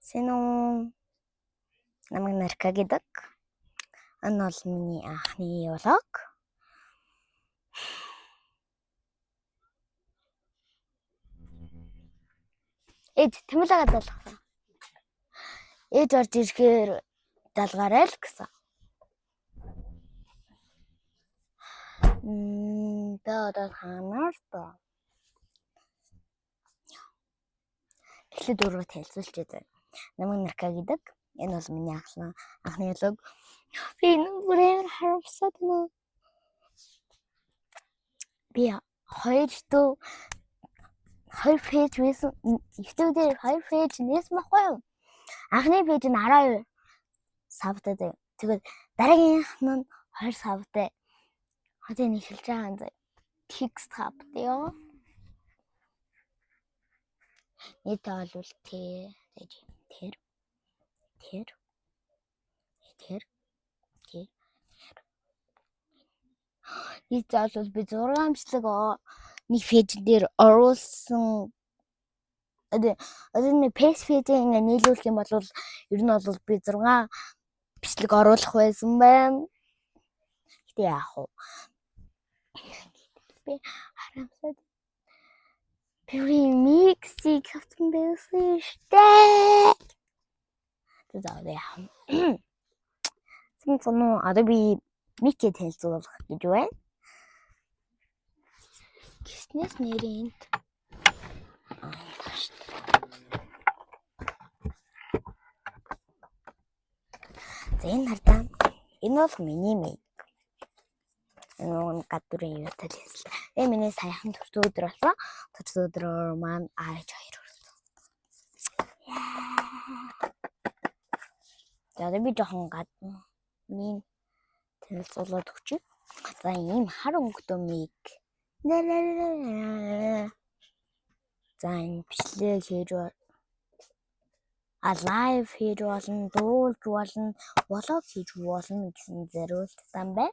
Сэнүү намайг Нарка гэдэг. Энэ бол миний анхны влог. Тэмүүлээд болох. Орж ирэхээр залгаарай л гэсэн. Одоо ханаар та. Эхлээд өөрөө танилцуулж байна. Намайг Нарка гэдэг. Энэ бол миний анхны влог. Би бүрээр харамсаад байна. Би 2 пэйж байсан. YouTube дээр 2 пэйж нээсэн байхгүй юу? Анхны пэйж нь 12 савтай. Тэгээд дараагийнх нь 2 савтай. Хатаа нэг хэлж байгаа юм заа. Текст савтай ёо. Нийт бол тэр. Нийт бол би 6 амжилтлаг нэг пэйж дээр оруулсан. Одоо нэг пэйж ингээ нийлүүлэх юм бол ер нь бол би 6 бичлэг оруулах байсан байна. Гэтэ яах вэ? Би харамсаад миксийг авсан байсан штэ. Тэгээд яах вэ? Одоо би микээ танилцуулах гэж байна. Гиснээс нэрийн энэ хардаа энэ бол миний мик. Энэ гадуурын юу талээс. Миний саяхан төрсөн өдөр болсон. Төрсөн өдрөөр маань аж хоёр өрсөн. Тэгээд би жоохон гадна минь танилцуулаад өгч. За ийм хар өнгөтэй мик. За энэ бичлэг хийж лайв хийж болно, дуулж болно, влог хийж болно гэсэн зорилттой байна.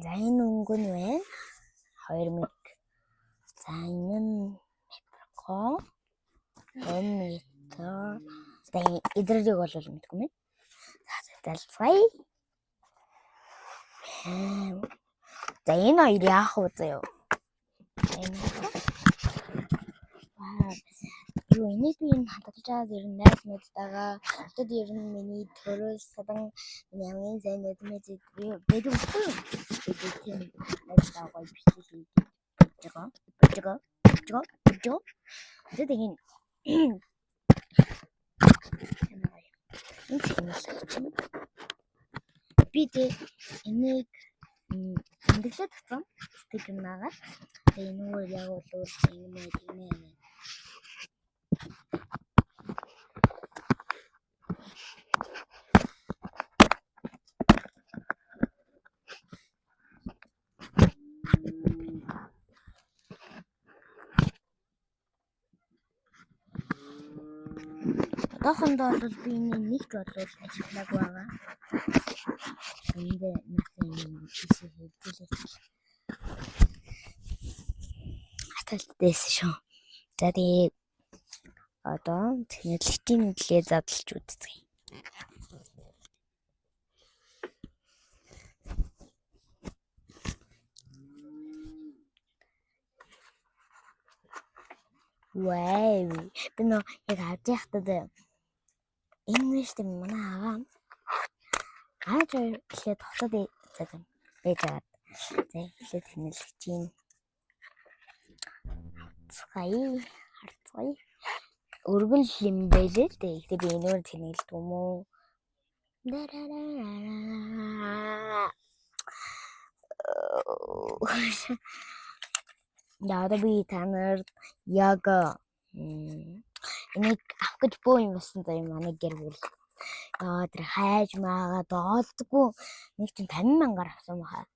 За энэ өнгө нь байна. 2 мик. За энэ нь микрофон. Энэ метр. За эдрийг бол мэдгүй юм. За залцгаая. За энэ хоёр яах вэ заяа? Юу энийг би хадгалж аваад ер нь найз мэдтэйгаа өдөрт ер нь миний төрөөс садан хамгийн сайн найз мэдээ бид үгүй. Тийм найзтайгаа гоё бичлэг хийж байгаа. Тэгээд энэ би энийг тэмдэглээд татсан стикер наагаад энэ үгээр яг бол юм. Одоохондоо бол би нэг ч бодлоо ашиглаагүй байгаа. Энд нэг хийсэн хэлбэлээ. Аталтайс шүү. За тэгээ одоо тэнэлтийн нэлээ задлж үзье. Вау. Би яг харж яхад энэ штэ манай аваа. Эхлээд хотод ээж аваад. За эхлээд тэнэлж чинь. Харцгаая. Өргөн юм байлээ л дээ. Гэтэ би энэгээр тэнэлдэг юм уу? Одоо би танаар яг энийг авах гэж боо юм болсон заа юм манай гэр бүл. Тэр хайж маагаад олдгүй нэг чинь 50,000-аар авсан баха.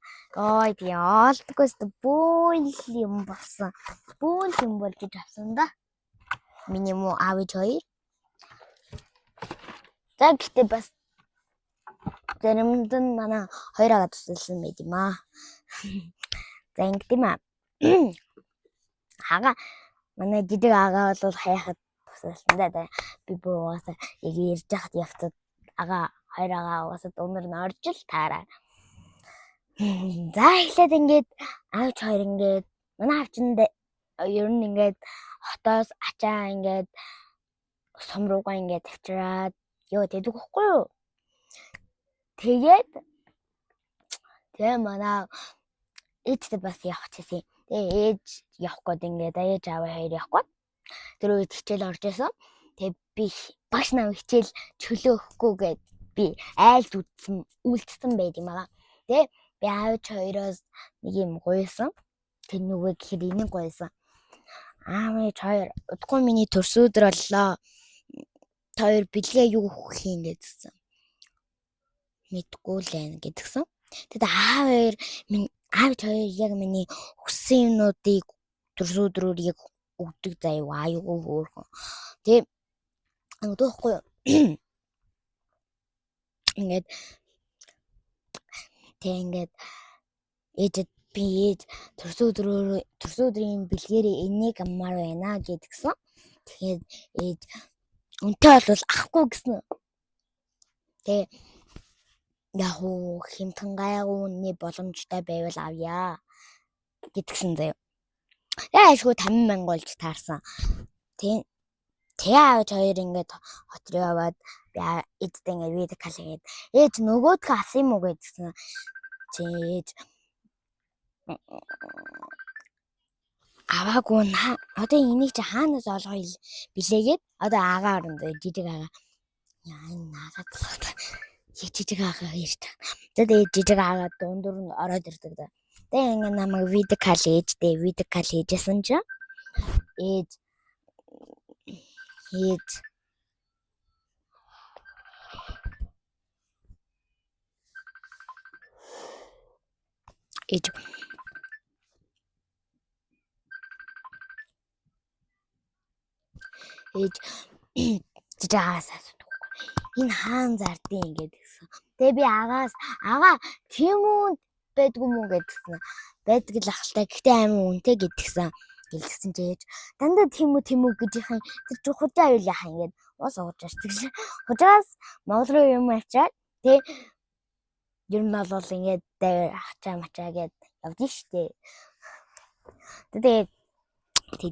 Тийм олдгүйс бүүн юм болсон. Бүүн юм болж авсан да. Минимум аавч хоёр. За гэтээ бас заримд нь манай 2 агаа тусалсан байт юм аа. За ингэдэм юм аа. Ага манай жижиг агаа бол хаяхад тусалсан да. Би бүр угаасаа яг ирж яхад явцад агаа 2 агаа угаасаа өнөр нь орж л таараа. За эхлээд ингээд аавч 2 ингээд манай авчинд ер нь ингээд хотоос ачаа ингээд сум руугаа ингээд тавьчраад ёо тэдэг хөхгүй юу. Тэгээд манай ээжтэй бас явах гэсэн. Тэгээ ээж явах гээд ингээд ээж аав хоёр явах гээд тэр үед хичээл орж исэн. Тэгээ би багш нам хичээл чөлөө өгөхгүй гээд би айлд үлдсэн байт юм аа. Тэгээ би аавч хоёроос нэг юм гуйсан. Тэр нүгэ гэхээр энийг гуйсан. Аавч хоёр удахгүй миний төрс өдөр боллоо. Та хоёр бэлгээ юу өгөх юм гэдсэн. Мэдгүй л байна гэдгсэн. Тэгээд аавч хоёр яг миний хүссэн юмнуудыг төрс өдрөөр яг өгдөг заяа аюу хөөрхөн. Тэгээ өгөхгүй юу. Ингээд ээжэд би ээж төрс өдрийн бэлгээрээ энийг аммаар байна гэдгсэн. Тэгээд ээж үнтэй бол авахгүй гэсэн. Тэгээ яг уу хэмтэн гайгууны боломжтой байвал авъя гэдгсэн заяа. Яашгүй 50,000 болж таарсан. Тэгээ аавч хоёр ингээд хот руу яваад би ээжтэй ингээд видео кол хийгээд ээж нөгөөдгөө авсан юм уу гэдгсэн. Ээж аваагүй одоо энийг чи хаанаас олгоё билээгээд одоо агаа оронд жижиг агаа яа наагаад жижиг агаа ирж байгаа. Тэгээд жижиг агаа дундуур нь ороод ирдэг да. Тэгээ ингээд намайг видео кол хийжсэн чинь ээж жижигаас энэ хаан зардын ингээд гэсэн. Тэгээ би агаа тийм үү байдгүй мүү гэдгсэн. Байдаг л ахaltaа гэхдээ амин үнтэй гэдгсэн. Гэлсэн чи ээж дандаа тийм үү гэж яхаа тэр чи хужаа юу яхаа ингээд уус уужаач тэгш. Хужаас Монгол руу юм авчаад тэг ер нь бол ингээд хачаа мачаа гээд явдсан штэ. Тэгээд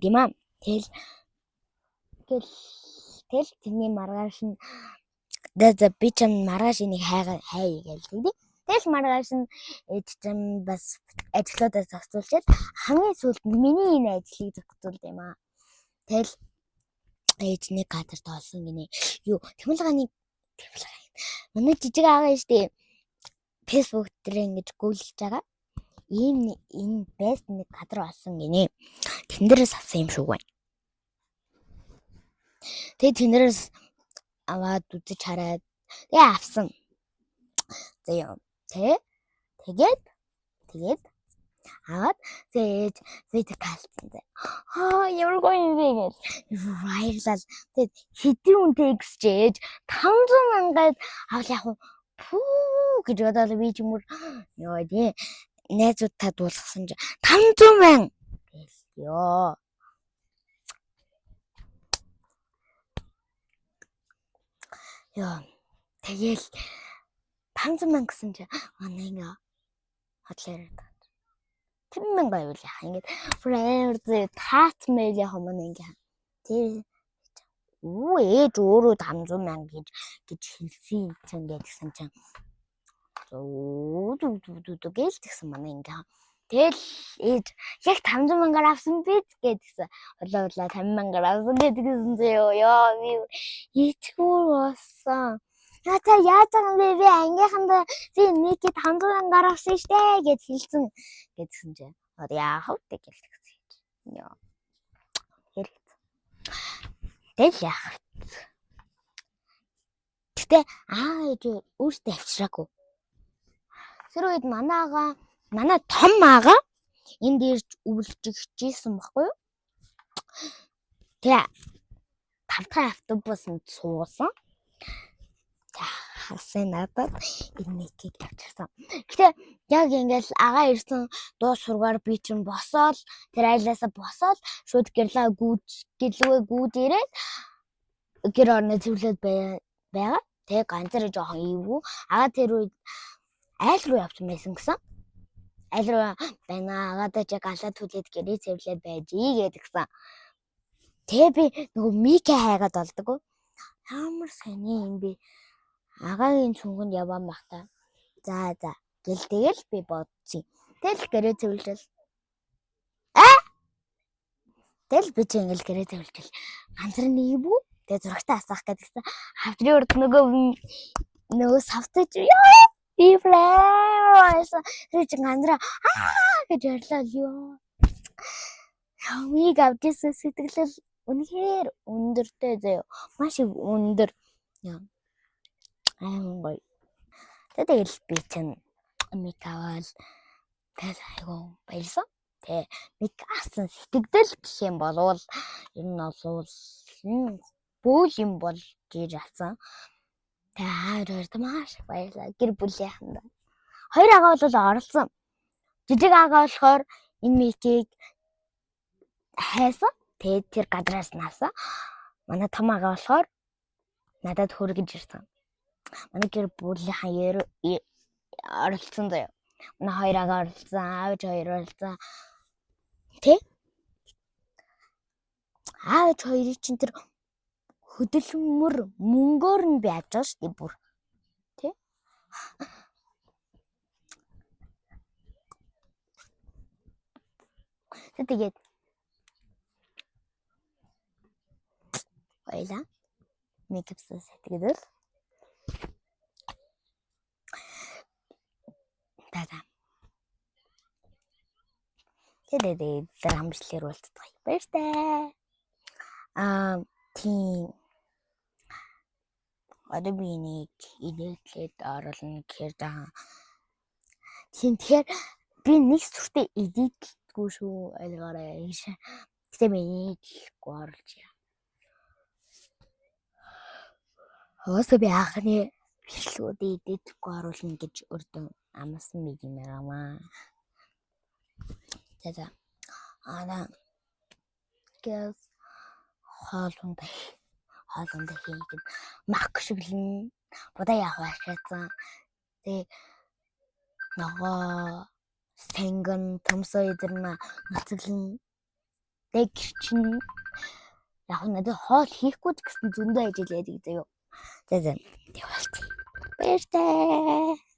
тийм аа. Тэгэл тэрний маргааш нь би ч маргааш энийг хай гээл тэгдэ. Тэгэл маргааш нь ээж чинь бас ажлуудаа зохицуулчаад хамгийн сүүлд миний энэ ажлыг зохицуулд юм аа. Тэгэл ээж нэг газар тоолсон гинэ. Юу тэмүүлгааны манай жижиг агаа штэ. Facebook дээр ингэж гуйлж байгаа. Энэ бэст нэг газар олсон гинэ. Тэн дээрээс авсан юм шүү байна. Тэгээ тэнэрээс аваад үзэж хараад тэгээ авсан. Тэгээд аваад тэгээд видео калцсан. Ямар гоё юм бэ гэж баярлал. Тэгээд хэдийн үнэтэй гэж ээж 500,000-аад авал яг пүү гэж бодоод би ч юм уу ёо тий найзуудтай дуулгасан чи 500,000 ёо. Яа. Тэгэл 500,000 гэсэн чи манай ингээ хотлоо. 50,000 байвал яах ингээд фрээр таац мэйл яах юм ингээ. Тэг ээж өөрөө 500,000 гэж хэлсэн чинь гэдгсэн чинь дүү гэлтгсэн манай ингээ. Тэгэл ээж яг 500,000-аар авсан биз гэдгсэн. Улаа 50,000-аар авсан гэдгсэн зөө би ичгүүр болсон. Та яаж байгаа бэ? Би ангийнхандаа би нэг 500,000-аар авсан штэ гэж хэлсэн гэдгсэн чинь. Яах вэ гэлтгсэн. Яа. Тэгэл яах. Гэтэ ээж өөртөө авчираагүй. Тэр үед манай том аага энд ирж өвлжчихжсэн баггүй юу? Тэгээ 5 дахь автобусанд суусан. хасын надад энэ микийг авчирсан. Гэтэ яг ингээл агаа ирсэн дуус сургаар би чинь босоод тэр айлаасаа босоод шууд гэлээ гүйж ирээд гэр орны цэвэрлээд байгаа. Тэг ганцаараа жоохон ивгүй. Агаа тэр үед айл руу явсан байсан гэсэн. Айл руу байна. Агаатай ч галаа түлээд гэрээ цэвэрлээд байж гэдгсэн. Тэг би нөгөө микээ хайгаад болдог. Ямар сони юм бэ? Агагийн цүнхэнд яваан бахта. За гэлтэйгэл би бодчих. Тэгэл гэрээ цэвэрлэл. Тэгэл би ч ингээл гэрээ цэвэрлэл. Ганцаар ивгүй. Тэгээ зурагтаа асаах гэдэгсэн. Хавдрын урд нөгөө савтаж би флэш тэр чинь гандраа гэж ярьлаа ёо. Хамиг авчихсан сэтгэлэл үнэхээр өндөртэй заяа. Маш их өндөр. Гоё. Тэгэл би чинь мик аваад тэгэл айгу баярлсан. Тэ мик авсан сэтгэл гэх юм болвол ер нь бол бүүл юм бол гэж авсан. Тэ хоёр маш баярлаа. Гэр бүлийнхэнд. Хоёр агаа бол оролцсон. Жижиг агаа болохоор энэ микийг хайсан. Тэгээд тэр гадраас наасан. Манай том агаа болохоор надад хүргэж ирсэн. Манай гэр бүлийнхэн оролцсон заяа. Манай хоёр агаа оролцсон, аавч хоёр оролцсон. Тэ? Аавч хоёрыг чинь тэр хөдөлмөр мөнгөөр нь би авч байгаа шүү дээ бүр. Тэ? Тэгээд баялаа. Микапсан сэтгэл. Тэгээд амжилтаар уулздаг. Баяртай. Тийм. Одоо би нэг идэлээд оруулна гэхээр жаа. Тэгэхээр би нэг сүртэй идэлдэггүй шүү. Ойлгоорой. Гэтэ би идэлгүй оруулж яа. Хоосо би анхны бичлэгүүд идэлдэггүй оруулна гэж өрдөн амсан мэд юм аа. За. Гэс хоолунд хийгээд мах гүшиглэн бодоо явах ашигсан. Тэг нөгөө сэнгэн төмсөө идэрнэ нуцаглан тэг чинь яг надад хоол хийхгүй гэсэн зөндөө ажил яадаг заяа. За тэг болчих. Баяртай.